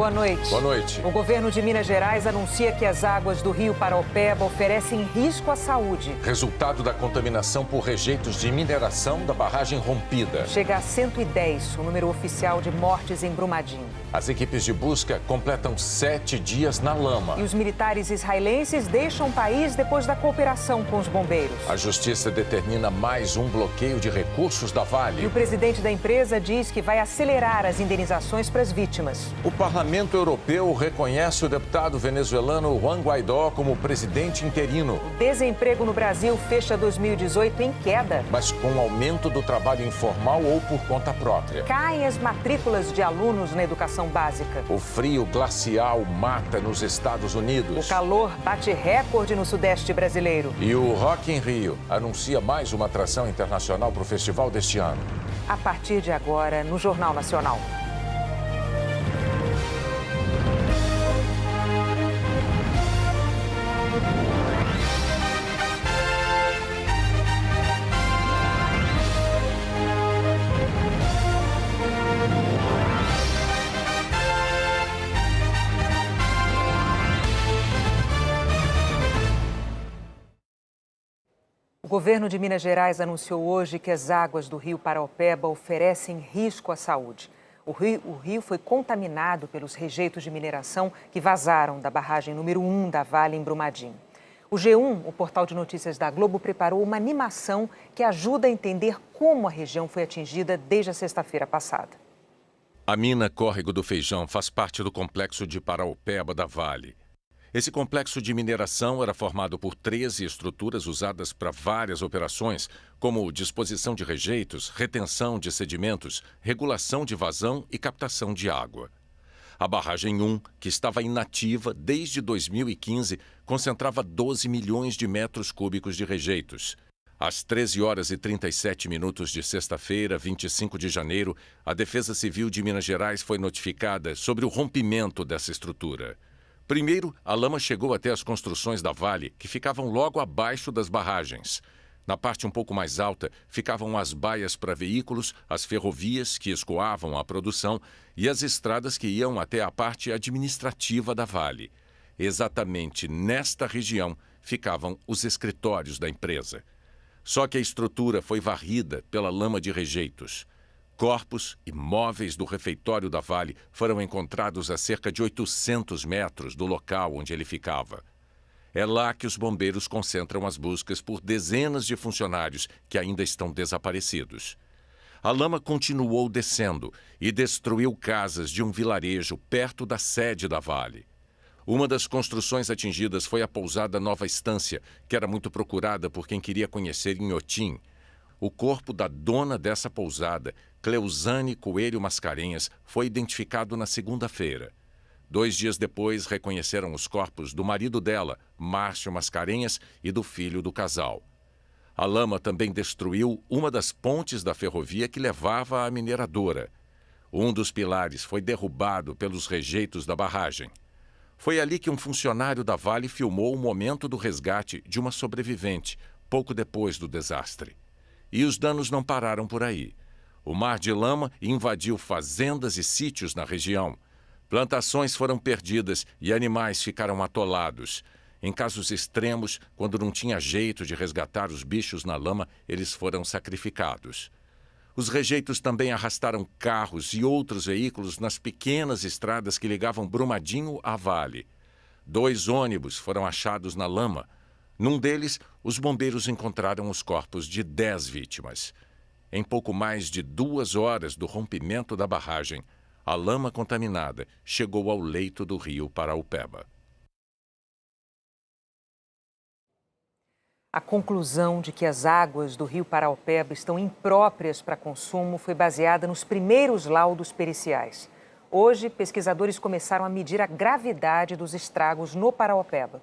boa noite. Boa noite. O governo de Minas Gerais anuncia que as águas do rio Paraopeba oferecem risco à saúde. Resultado da contaminação por rejeitos de mineração da barragem rompida. Chega a 110 o número oficial de mortes em Brumadinho. As equipes de busca completam 7 dias na lama. E os militares israelenses deixam o país depois da cooperação com os bombeiros. A justiça determina mais um bloqueio de recursos da Vale. E o presidente da empresa diz que vai acelerar as indenizações para as vítimas. O Parlamento Europeu reconhece o deputado venezuelano Juan Guaidó como presidente interino. O desemprego no Brasil fecha 2018 em queda. Mas com aumento do trabalho informal ou por conta própria. Caem as matrículas de alunos na educação básica. O frio glacial mata nos Estados Unidos. O calor bate recorde no Sudeste brasileiro. E o Rock in Rio anuncia mais uma atração internacional para o festival deste ano. A partir de agora, no Jornal Nacional. O governo de Minas Gerais anunciou hoje que as águas do rio Paraopeba oferecem risco à saúde. O rio foi contaminado pelos rejeitos de mineração que vazaram da barragem número 1 da Vale em Brumadinho. O G1, o portal de notícias da Globo, preparou uma animação que ajuda a entender como a região foi atingida desde a sexta-feira passada. A mina Córrego do Feijão faz parte do complexo de Paraopeba da Vale. Esse complexo de mineração era formado por 13 estruturas usadas para várias operações, como disposição de rejeitos, retenção de sedimentos, regulação de vazão e captação de água. A barragem 1, que estava inativa desde 2015, concentrava 12 milhões de metros cúbicos de rejeitos. Às 13 horas e 37 minutos de sexta-feira, 25 de janeiro, a Defesa Civil de Minas Gerais foi notificada sobre o rompimento dessa estrutura. Primeiro, a lama chegou até as construções da Vale, que ficavam logo abaixo das barragens. Na parte um pouco mais alta, ficavam as baias para veículos, as ferrovias que escoavam a produção e as estradas que iam até a parte administrativa da Vale. Exatamente nesta região ficavam os escritórios da empresa. Só que a estrutura foi varrida pela lama de rejeitos. Corpos e móveis do refeitório da Vale foram encontrados a cerca de 800 metros do local onde ele ficava. É lá que os bombeiros concentram as buscas por dezenas de funcionários que ainda estão desaparecidos. A lama continuou descendo e destruiu casas de um vilarejo perto da sede da Vale. Uma das construções atingidas foi a pousada Nova Estância, que era muito procurada por quem queria conhecer Inhotim. O corpo da dona dessa pousada, Cleusane Coelho Mascarenhas, foi identificado na segunda-feira. 2 dias depois, reconheceram os corpos do marido dela, Márcio Mascarenhas, e do filho do casal. A lama também destruiu uma das pontes da ferrovia que levava à mineradora. Um dos pilares foi derrubado pelos rejeitos da barragem. Foi ali que um funcionário da Vale filmou o momento do resgate de uma sobrevivente, pouco depois do desastre. E os danos não pararam por aí. O mar de lama invadiu fazendas e sítios na região. Plantações foram perdidas e animais ficaram atolados. Em casos extremos, quando não tinha jeito de resgatar os bichos na lama, eles foram sacrificados. Os rejeitos também arrastaram carros e outros veículos nas pequenas estradas que ligavam Brumadinho à Vale. 2 ônibus foram achados na lama. Num deles, os bombeiros encontraram os corpos de 10 vítimas. Em pouco mais de 2 horas do rompimento da barragem, a lama contaminada chegou ao leito do rio Paraopeba. A conclusão de que as águas do rio Paraopeba estão impróprias para consumo foi baseada nos primeiros laudos periciais. Hoje, pesquisadores começaram a medir a gravidade dos estragos no Paraopeba.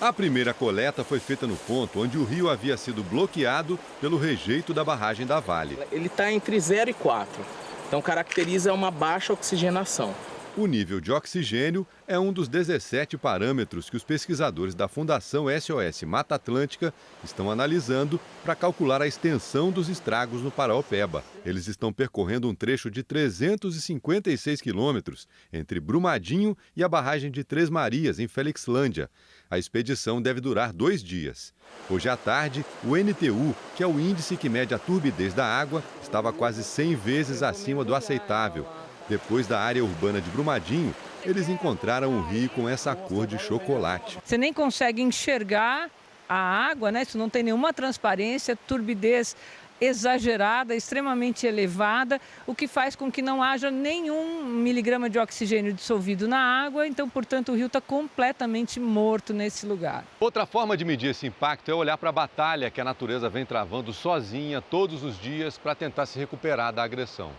A primeira coleta foi feita no ponto onde o rio havia sido bloqueado pelo rejeito da barragem da Vale. Ele está entre 0 e 4, então caracteriza uma baixa oxigenação. O nível de oxigênio é um dos 17 parâmetros que os pesquisadores da Fundação SOS Mata Atlântica estão analisando para calcular a extensão dos estragos no Paraopeba. Eles estão percorrendo um trecho de 356 quilômetros entre Brumadinho e a barragem de Três Marias, em Felixlândia. A expedição deve durar 2 dias. Hoje à tarde, o NTU, que é o índice que mede a turbidez da água, estava quase 100 vezes acima do aceitável. Depois da área urbana de Brumadinho, eles encontraram um rio com essa cor de chocolate. Você nem consegue enxergar a água, né? Isso não tem nenhuma transparência, turbidez exagerada, extremamente elevada, o que faz com que não haja nenhum miligrama de oxigênio dissolvido na água, então, portanto, o rio está completamente morto nesse lugar. Outra forma de medir esse impacto é olhar para a batalha que a natureza vem travando sozinha todos os dias para tentar se recuperar da agressão.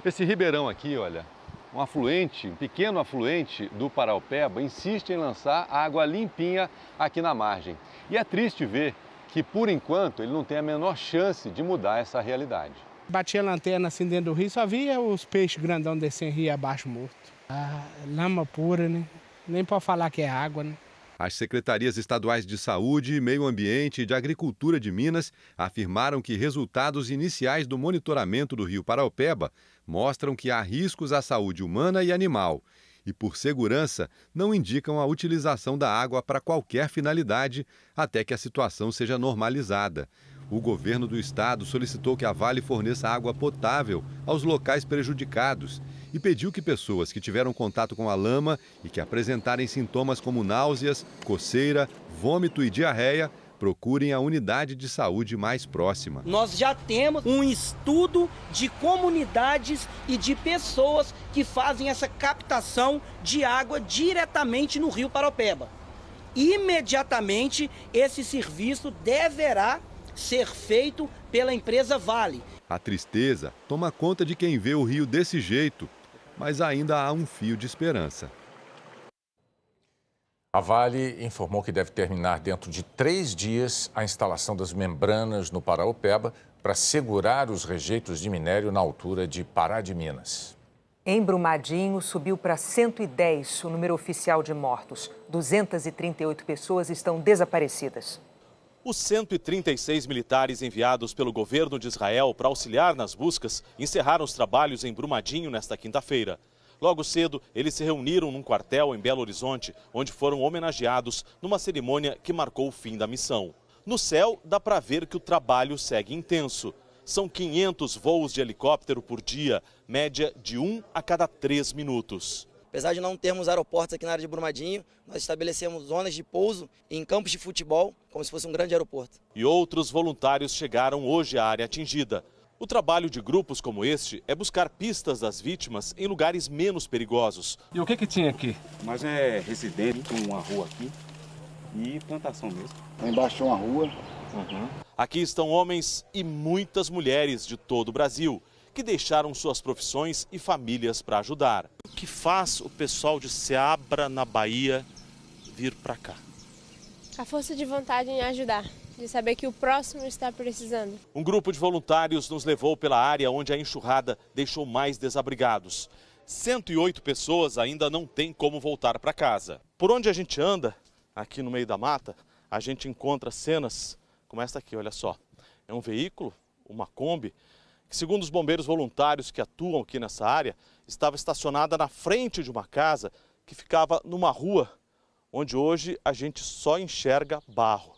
Esse ribeirão aqui, olha, um pequeno afluente do Paraopeba, insiste em lançar água limpinha aqui na margem. E é triste ver que, por enquanto, ele não tem a menor chance de mudar essa realidade. Batia a lanterna assim dentro do rio, só via os peixes grandão descendo rio abaixo morto. A lama pura, né? Nem pode falar que é água, né? As secretarias estaduais de Saúde, Meio Ambiente e de Agricultura de Minas afirmaram que resultados iniciais do monitoramento do rio Paraopeba mostram que há riscos à saúde humana e animal e, por segurança, não indicam a utilização da água para qualquer finalidade até que a situação seja normalizada. O governo do estado solicitou que a Vale forneça água potável aos locais prejudicados e pediu que pessoas que tiveram contato com a lama e que apresentarem sintomas como náuseas, coceira, vômito e diarreia procurem a unidade de saúde mais próxima. Nós já temos um estudo de comunidades e de pessoas que fazem essa captação de água diretamente no rio Paraopeba. Imediatamente, esse serviço deverá ser feito pela empresa Vale. A tristeza toma conta de quem vê o rio desse jeito, mas ainda há um fio de esperança. A Vale informou que deve terminar dentro de 3 dias a instalação das membranas no Paraopeba para segurar os rejeitos de minério na altura de Pará de Minas. Em Brumadinho, subiu para 110 o número oficial de mortos. 238 pessoas estão desaparecidas. Os 136 militares enviados pelo governo de Israel para auxiliar nas buscas encerraram os trabalhos em Brumadinho nesta quinta-feira. Logo cedo, eles se reuniram num quartel em Belo Horizonte, onde foram homenageados numa cerimônia que marcou o fim da missão. No céu, dá para ver que o trabalho segue intenso. São 500 voos de helicóptero por dia, média de 1 a cada 3 minutos. Apesar de não termos aeroportos aqui na área de Brumadinho, nós estabelecemos zonas de pouso em campos de futebol, como se fosse um grande aeroporto. E outros voluntários chegaram hoje à área atingida. O trabalho de grupos como este é buscar pistas das vítimas em lugares menos perigosos. E o que tinha aqui? Mas é residente, uma rua aqui e plantação mesmo. Embaixo de uma rua. Aqui estão homens e muitas mulheres de todo o Brasil, que deixaram suas profissões e famílias para ajudar. O que faz o pessoal de Ceabra, na Bahia, vir para cá? A força de vontade em ajudar, de saber que o próximo está precisando. Um grupo de voluntários nos levou pela área onde a enxurrada deixou mais desabrigados. 108 pessoas ainda não têm como voltar para casa. Por onde a gente anda, aqui no meio da mata, a gente encontra cenas como esta aqui, olha só. É um veículo, uma Kombi, que, segundo os bombeiros voluntários que atuam aqui nessa área, estava estacionada na frente de uma casa que ficava numa rua onde hoje a gente só enxerga barro.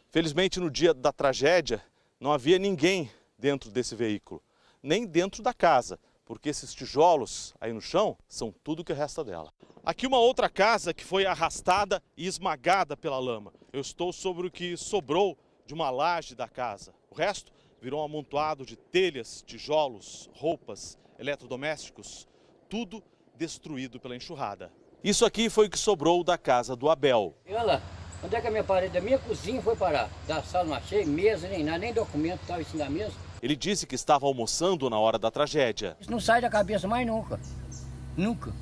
Felizmente, no dia da tragédia, não havia ninguém dentro desse veículo, nem dentro da casa, porque esses tijolos aí no chão são tudo que resta dela. Aqui uma outra casa que foi arrastada e esmagada pela lama. Eu estou sobre o que sobrou de uma laje da casa. O resto virou um amontoado de telhas, tijolos, roupas, eletrodomésticos, tudo destruído pela enxurrada. Isso aqui foi o que sobrou da casa do Abel. E olha lá, onde é que a minha parede da minha cozinha foi parar? Da sala não achei, mesa nem nada, nem documento estava em cima da mesa. Ele disse que estava almoçando na hora da tragédia. Isso não sai da cabeça mais nunca. Nunca.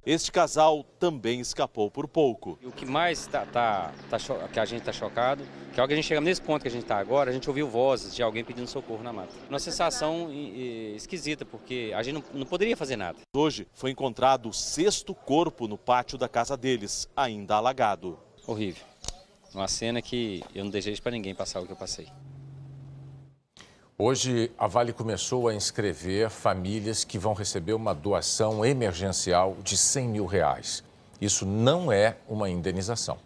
Este casal também escapou por pouco. O que mais que a gente está chocado, que é o que a gente chega nesse ponto que a gente está agora, a gente ouviu vozes de alguém pedindo socorro na mata. Uma sensação esquisita, porque a gente não poderia fazer nada. Hoje foi encontrado o 6º corpo no pátio da casa deles, ainda alagado. Horrível. Uma cena que eu não desejo para ninguém passar o que eu passei. Hoje, a Vale começou a inscrever famílias que vão receber uma doação emergencial de R$100 mil. Isso não é uma indenização.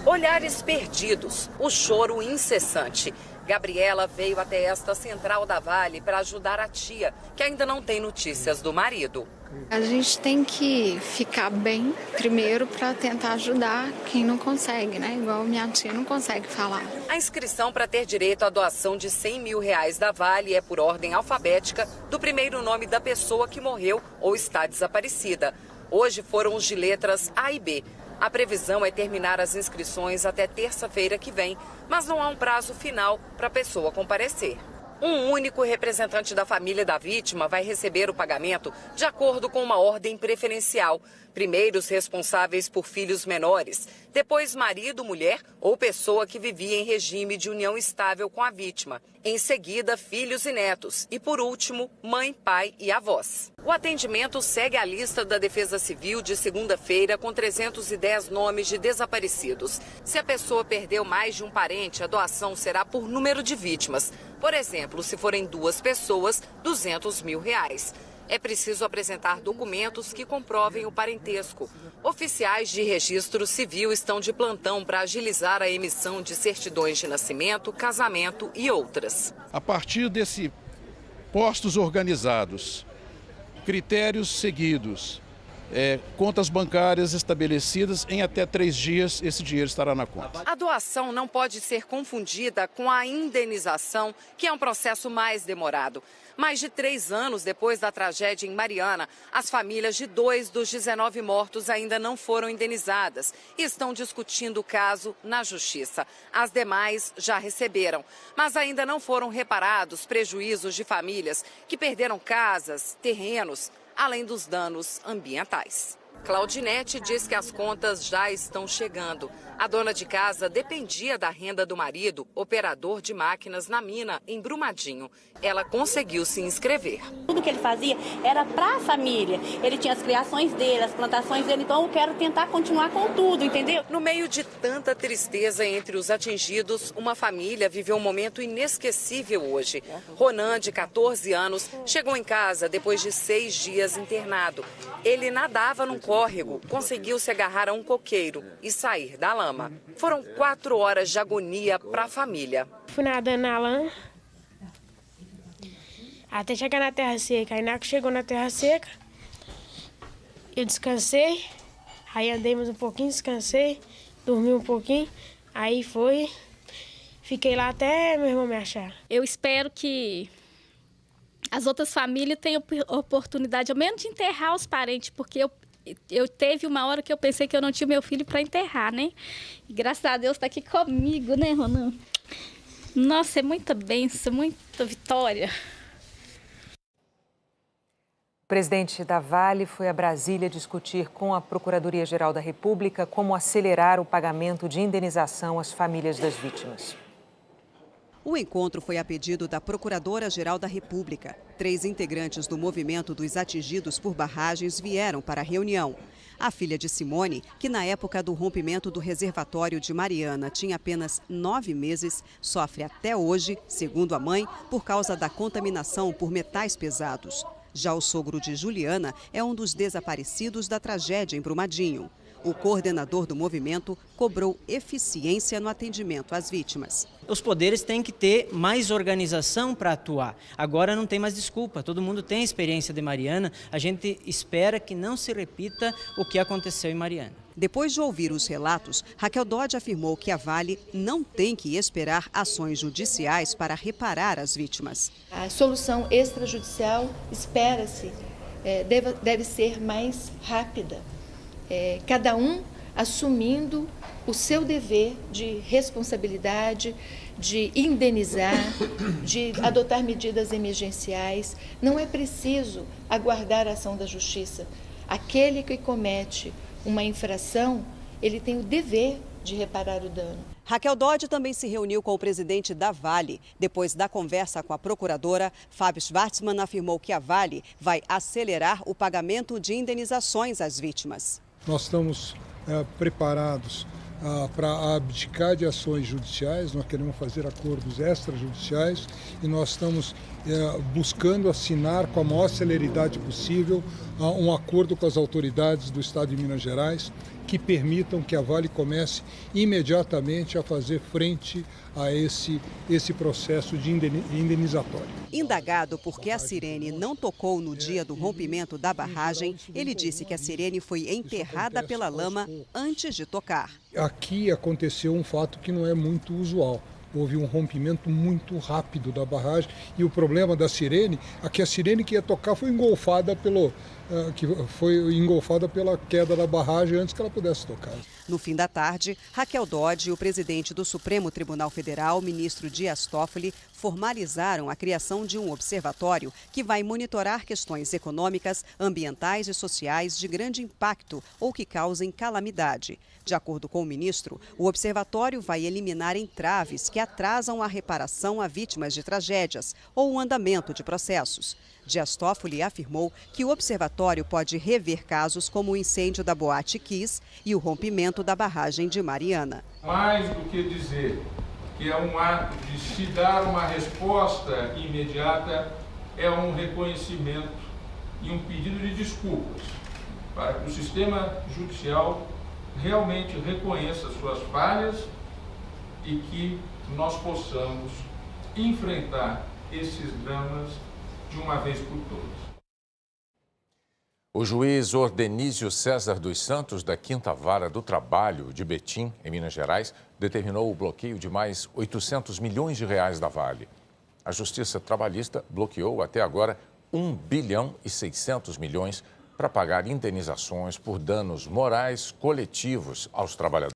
Olhares perdidos, o choro incessante. Gabriela veio até esta central da Vale para ajudar a tia, que ainda não tem notícias do marido. A gente tem que ficar bem primeiro para tentar ajudar quem não consegue, né? Igual minha tia não consegue falar. A inscrição para ter direito à doação de R$100 mil da Vale é por ordem alfabética do primeiro nome da pessoa que morreu ou está desaparecida. Hoje foram os de letras A e B. A previsão é terminar as inscrições até terça-feira que vem, mas não há um prazo final para a pessoa comparecer. Um único representante da família da vítima vai receber o pagamento de acordo com uma ordem preferencial. Primeiro os responsáveis por filhos menores, depois marido, mulher ou pessoa que vivia em regime de união estável com a vítima. Em seguida, filhos e netos. E por último, mãe, pai e avós. O atendimento segue a lista da Defesa Civil de segunda-feira com 310 nomes de desaparecidos. Se a pessoa perdeu mais de um parente, a doação será por número de vítimas. Por exemplo, se forem 2 pessoas, R$200 mil. É preciso apresentar documentos que comprovem o parentesco. Oficiais de registro civil estão de plantão para agilizar a emissão de certidões de nascimento, casamento e outras. A partir desses postos organizados, critérios seguidos, contas bancárias estabelecidas, em até 3 dias esse dinheiro estará na conta. A doação não pode ser confundida com a indenização, que é um processo mais demorado. Mais de 3 anos depois da tragédia em Mariana, as famílias de 2 dos 19 mortos ainda não foram indenizadas e estão discutindo o caso na Justiça. As demais já receberam, mas ainda não foram reparados prejuízos de famílias que perderam casas, terrenos, além dos danos ambientais. Claudinete diz que as contas já estão chegando. A dona de casa dependia da renda do marido, operador de máquinas na mina, em Brumadinho. Ela conseguiu se inscrever. Tudo que ele fazia era para a família. Ele tinha as criações dele, as plantações dele, então eu quero tentar continuar com tudo, entendeu? No meio de tanta tristeza entre os atingidos, uma família viveu um momento inesquecível hoje. Ronan, de 14 anos, chegou em casa depois de 6 dias internado. Ele nadava num córrego, conseguiu se agarrar a um coqueiro e sair da lama. Foram 4 horas de agonia para a família. Fui nadando na lama até chegar na terra seca. Aí na que chegou na terra seca, eu descansei. Aí andei mais um pouquinho, descansei, dormi um pouquinho. Aí fiquei lá até meu irmão me achar. Eu espero que as outras famílias tenham oportunidade, ao menos de enterrar os parentes, porque eu teve uma hora que eu pensei que eu não tinha meu filho para enterrar, né? E graças a Deus está aqui comigo, né, Ronan? Nossa, é muita bênção, muita vitória. O presidente da Vale foi a Brasília discutir com a Procuradoria-Geral da República como acelerar o pagamento de indenização às famílias das vítimas. O encontro foi a pedido da Procuradora-Geral da República. 3 integrantes do movimento dos atingidos por barragens vieram para a reunião. A filha de Simone, que na época do rompimento do reservatório de Mariana tinha apenas 9 meses, sofre até hoje, segundo a mãe, por causa da contaminação por metais pesados. Já o sogro de Juliana é um dos desaparecidos da tragédia em Brumadinho. O coordenador do movimento cobrou eficiência no atendimento às vítimas. Os poderes têm que ter mais organização para atuar. Agora não tem mais desculpa, todo mundo tem experiência de Mariana. A gente espera que não se repita o que aconteceu em Mariana. Depois de ouvir os relatos, Raquel Dodge afirmou que a Vale não tem que esperar ações judiciais para reparar as vítimas. A solução extrajudicial, espera-se, deve ser mais rápida. Cada um assumindo o seu dever de responsabilidade, de indenizar, de adotar medidas emergenciais. Não é preciso aguardar a ação da Justiça. Aquele que comete uma infração, ele tem o dever de reparar o dano. Raquel Dodge também se reuniu com o presidente da Vale. Depois da conversa com a procuradora, Fábio Schwartzman afirmou que a Vale vai acelerar o pagamento de indenizações às vítimas. Nós estamos preparados para abdicar de ações judiciais, nós queremos fazer acordos extrajudiciais e nós estamos buscando assinar com a maior celeridade possível um acordo com as autoridades do Estado de Minas Gerais que permitam que a Vale comece imediatamente a fazer frente a esse processo de indenizatório. Indagado por que a sirene não tocou no dia do rompimento da barragem, ele disse que a sirene foi enterrada pela lama antes de tocar. Aqui aconteceu um fato que não é muito usual. Houve um rompimento muito rápido da barragem e o problema da sirene é que a sirene que ia tocar foi engolfada pela queda da barragem antes que ela pudesse tocar. No fim da tarde, Raquel Dodge e o presidente do Supremo Tribunal Federal, ministro Dias Toffoli, formalizaram a criação de um observatório que vai monitorar questões econômicas, ambientais e sociais de grande impacto ou que causem calamidade. De acordo com o ministro, o observatório vai eliminar entraves que atrasam a reparação a vítimas de tragédias ou o andamento de processos. Dias Toffoli afirmou que o observatório pode rever casos como o incêndio da Boate Kiss e o rompimento da barragem de Mariana. Mais do que dizer que é um ato de se dar uma resposta imediata, é um reconhecimento e um pedido de desculpas para que o sistema judicial realmente reconheça suas falhas e que nós possamos enfrentar esses dramas de uma vez por todas. O juiz Ordenísio César dos Santos, da 5ª Vara do Trabalho de Betim, em Minas Gerais, determinou o bloqueio de mais 800 milhões de reais da Vale. A Justiça Trabalhista bloqueou até agora 1 bilhão e 600 milhões para pagar indenizações por danos morais coletivos aos trabalhadores.